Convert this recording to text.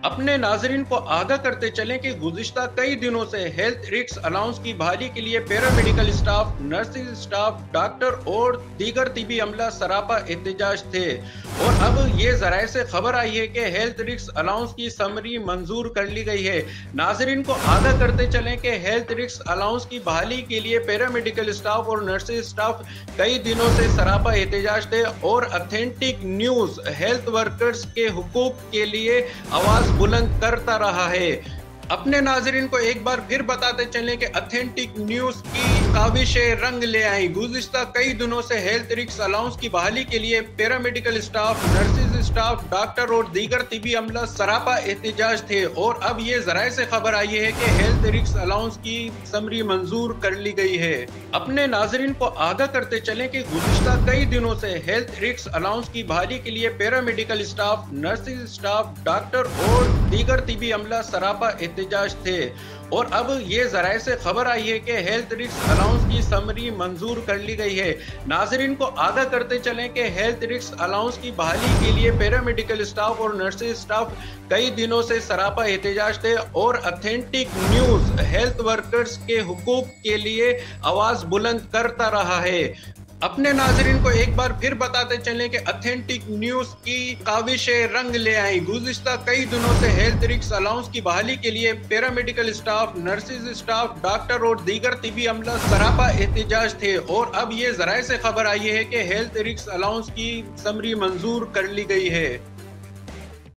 अपने नाजरीन को आगाह करते चलें कि गुज़िश्ता कई दिनों से हेल्थ रिस्क अलाउंस की बहाली के लिए paramedical staff, nursing staff, doctor और दीगर तिबी अमला सरापा एहतजाज थे। और अब ये ज़राए से खबर आई है कि हेल्थ रिस्क अलाउंस की समरी मंजूर कर ली गई है। नाजरीन को आगाह करते चलें कि हेल्थ रिस्क अलाउंस की बहाली के लिए पैरामेडिकल स्टाफ और नर्सिंग स्टाफ कई दिनों से सरापा एहतजाज थे और ऑथेंटिक न्यूज़ हेल्थ वर्कर्स के हुकूक के लिए आवाज बुलंद करता रहा है। अपने नाजरीन को एक बार फिर बताते चलें कि ऑथेंटिक न्यूज की काविशें रंग ले आई। गुज़िश्ता कई दिनों से हेल्थ रिस्क अलाउंस की बहाली के लिए paramedical staff, nurses staff, doctor और दीगर तिबी अमला सरापा एहतजाज थे और अब ये जराए से खबर आई है कि हेल्थ रिस्क अलाउंस की समरी मंजूर कर ली गई है। अपने नाजरीन को आगाह करते चलें कि गुज़िश्ता कई दिनों से हेल्थ रिस्क अलाउंस की बहाली के लिए paramedical staff, nurses staff, doctor और दीगर तिबी अमला सरापा एहतजाज थे और अब ये जराए से खबर आई है कि हेल्थ रिस्क अलाउंस की समरी मंजूर कर ली गई है। नाजरीन को आगाह करते चलें कि हेल्थ रिस्क अलाउंस की बहाली के लिए पैरामेडिकल स्टाफ और नर्सिंग स्टाफ कई दिनों से सरापा एहतजाज थे और ऑथेंटिक न्यूज हेल्थ वर्कर्स के हुकूक के लिए आवाज बुलंद करता रहा है। अपने नाजरीन को एक बार फिर बताते चलें कि ऑथेंटिक न्यूज की काविशें रंग ले आई। गुज़िश्ता कई दिनों से हेल्थ रिस्क अलाउंस की बहाली के लिए paramedical staff, nurses staff, doctor और दीगर तिबी अमला सरापा एहतजाज थे और अब ये जराए से खबर आई है कि हेल्थ रिस्क अलाउंस की समरी मंजूर कर ली गई है।